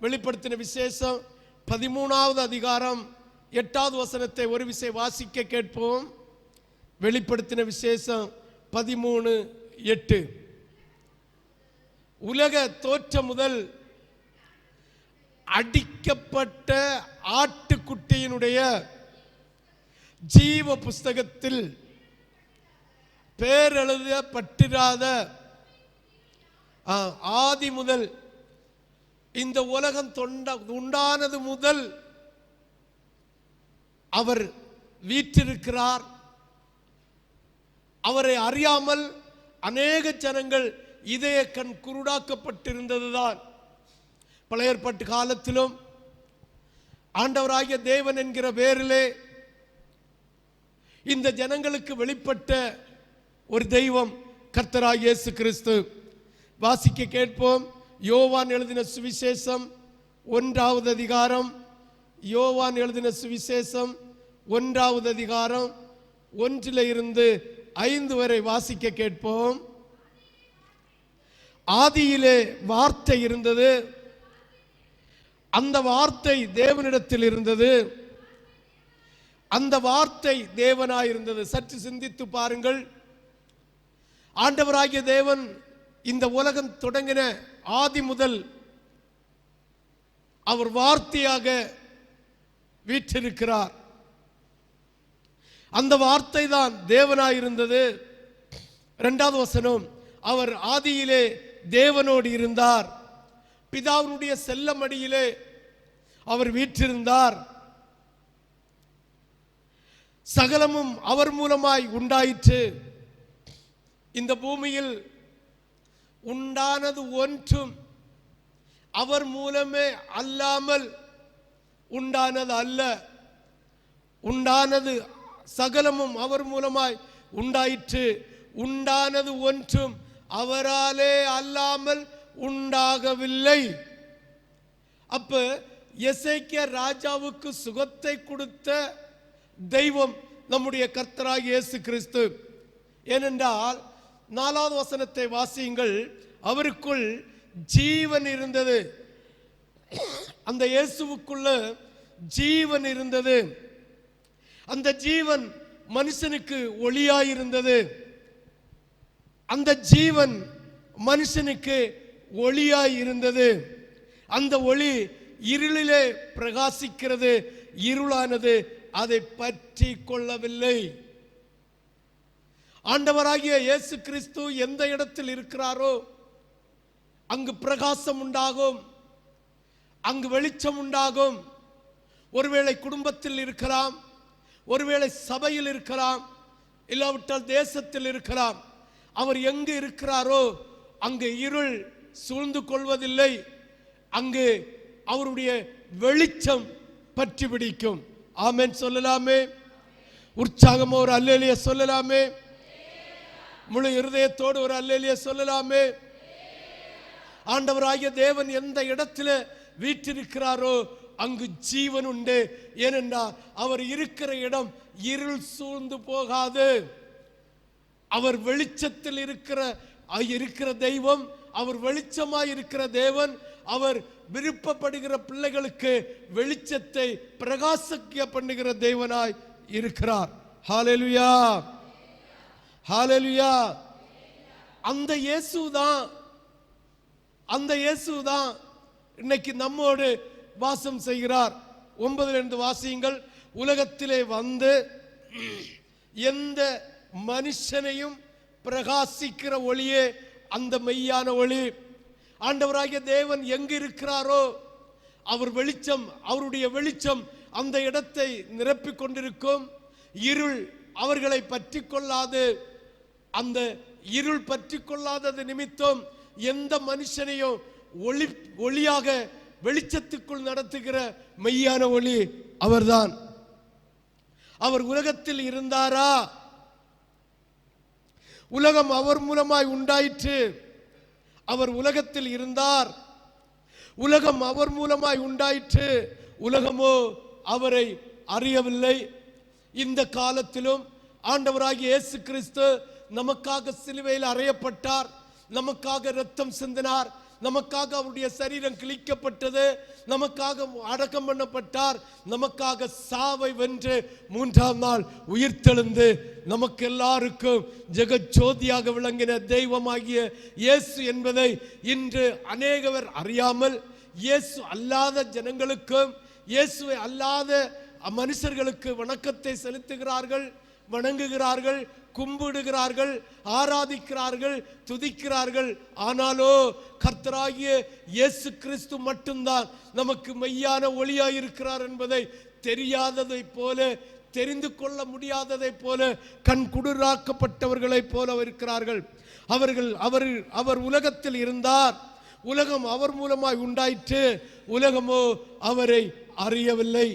வெளிப்படுத்தின விசேஷம் 13வது அதிகாரம் 8வது வசனத்தை ஒரு விசை வாசிக்க கேட்போம். வெளிப்படுத்தின விசேஷம் 13:8. உலக தோற்றம் முதல் அடிக்கப்பட்ட ஆட்டுக்குட்டியினுடைய ஜீவ புஸ்தகத்தில் பேர் எழுதப்பட்டிராத ஆதி முதல் இந்த உலகம் உண்டானது முதல் அவர் வீற்றிருக்கிறார். அவரை அறியாமல் அநேக ஜனங்கள் இதய கண் குருடாக்கப்பட்டிருந்ததுதான். பழைய ஏற்பாட்டு காலத்திலும் ஆண்டவராகிய தேவன் என்கிற பேரிலே இந்த ஜனங்களுக்கு வெளிப்பட்ட ஒரு தெய்வம் கர்த்தராகிய இயேசு கிறிஸ்து. வாசிக்க கேட்போம். யோவான் எழுதின சுவிசேஷம் 1வது அதிகாரம். யோவான் எழுதின சுவிசேஷம் 1வது அதிகாரம் 1 5 வரை வாசிக்க கேட்போம். ஆதியிலே வார்த்தை இருந்தது, அந்த வார்த்தை தேவனிடத்தில் இருந்தது, அந்த வார்த்தை தேவனாய் இருந்தது. சற்று சிந்தித்து பாருங்கள். ஆண்டவராகிய தேவன் இந்த உலகம் தொடங்கின ஆதி முதல் அவர் வார்த்தையாக வீற்றிருக்கிறார். அந்த வார்த்தை தான் தேவனாய் இருந்தது. 2வது வசனம், அவர் ஆதியிலே தேவனோடு இருந்தார், பிதாவினுடைய செல்லமடியிலே அவர் வீற்றிருந்தார், சகலமும் அவர் மூலமாய் உண்டாயிற்று. இந்த பூமியில் உண்டானது ஒன்றும் அவர் மூலமே அல்லாமல் உண்டானது அல்ல. உண்டானது சகலமும் அவர் மூலமாய் உண்டாயிற்று. உண்டானது ஒன்றும் அவராலே அல்லாமல் உண்டாகவில்லை. அப்ப எசேக்கியா ராஜாவுக்கு சுகத்தை கொடுத்த தெய்வம் நம்முடைய கர்த்தராகிய இயேசு கிறிஸ்து. ஏனென்றால் 4வது வசனத்தை வாசியுங்கள். அவருக்குள் ஜீவன் இருந்தது. அந்த இயேசுவுக்குள்ள ஜீவன் இருந்தது. அந்த ஜீவன் மனுஷனுக்கு ஒளியாயிருந்தது. அந்த ஜீவன் மனுஷனுக்கு ஒளியாய் இருந்தது. அந்த ஒளி இருளிலே பிரகாசிக்கிறது, இருளானது அதை பற்றி கொள்ளவில்லை. ஆண்டவராகிய இயேசு கிறிஸ்து எந்த இடத்தில் இருக்கிறாரோ அங்கு பிரகாசம் உண்டாகும், அங்கு வெளிச்சம் உண்டாகும். ஒருவேளை குடும்பத்தில் இருக்கலாம், ஒருவேளை சபையில் இருக்கலாம், இல்லாவிட்டால் தேசத்தில் இருக்கலாம். அவர் எங்கு இருக்கிறாரோ அங்கு இருள் சூழ்ந்து கொள்வதில்லை. அங்கு அவருடைய வெளிச்சம் பற்றி பிடிக்கும். ஆமென் சொல்லலாமே. உற்சாகமா ஒரு அல்லேலூயா சொல்லலாமே. முழு இருதயத்தோடு ஒரு அல்லேலூயா சொல்லலாமே. ஆண்டவராகிய தேவன் எந்த இடத்துல வீற்றிருக்கிறாரோ அங்கு ஜீவன் உண்டு. ஏனென்றால் அவர் இருக்கிற இடம் இருள் சூழ்ந்து போகாது. அவர் வெளிச்சத்தில் இருக்கிற தெய்வம், அவர் வெளிச்சமாய் இருக்கிற தேவன். அவர் விருப்பப்படுகிற பிள்ளைகளுக்கு வெளிச்சத்தை பிரகாசிக்க பண்ணுகிற தேவனாய் இருக்கிறார். ஹல்லேலூயா, ஹல்லேலூயா. அந்த இயேசுதான் இன்னைக்கு நம்மோடு வாசம் செய்கிறார். 9 வாசியுங்கள். உலகத்திலே வந்து எந்த மனுஷனையும் பிரகாசிக்கிற ஒளியே அந்த மெய்யான ஒளி. ஆண்டவராகிய தேவன் எங்கு இருக்கிறாரோ அவர் வெளிச்சம், அவருடைய வெளிச்சம் அந்த இடத்தை நிரப்பிக் கொண்டிருக்கும். இருள் அவர்களை பற்றி கொள்ளாது. அந்த இருள் பற்றி கொள்ளாதது நிமித்தம் எந்த மனுஷனையும் ஒளியாக வெளிச்சத்துக்குள் நடத்துகிற மெய்யான ஒளி அவர்தான். அவர் உலகத்தில் இருந்தாரா? உலகம் அவர் மூலமாய் உண்டாயிற்று. அவர் உலகத்தில் இருந்தார். உலகம் அவர் மூலமாய் உண்டாயிற்று. உலகமோ அவரை அறியவில்லை. இந்த காலத்திலும் ஆண்டவராகிய இயேசு கிறிஸ்து நமக்காக சிலுவையில் அறையப்பட்டார், நமக்காக இரத்தம் சிந்தினார், நமக்காக அவருடைய சரீரம் கிழிக்கப்பட்டது, நமக்காக அடக்கம் பண்ணப்பட்டார், நமக்காக சாவை வென்று 3ஆம் நாள் உயிர்த்தெழுந்து நமக்கு எல்லாருக்கும் ஜெகஜோதியாக விளங்கின தெய்வமாகிய இயேசு என்பதை இன்று அநேகவர் அறியாமல் இயேசு அல்லாத ஜனங்களுக்கும் இயேசுவை அல்லாத மனுஷர்களுக்கு வணக்கத்தை செலுத்துகிறார்கள், வணங்குகிறார்கள், கும்பிடுகிறார்கள், ஆராதிக்கிறார்கள், துதிக்கிறார்கள். ஆனாலோ கர்த்தராகிய இயேசு கிறிஸ்து மட்டும்தான் நமக்கு மெய்யான ஒளியாயிருக்கிறார் என்பதை தெரியாததை போல, தெரிந்து கொள்ள முடியாததை போல, கண் குளிராக்கப்பட்டவர்களைப் போல இருக்கிறார்கள். அவர் உலகத்தில் இருந்தார், உலகம் அவர் மூலமாய் உண்டாயிற்று, உலகமோ அவரை அறியவில்லை.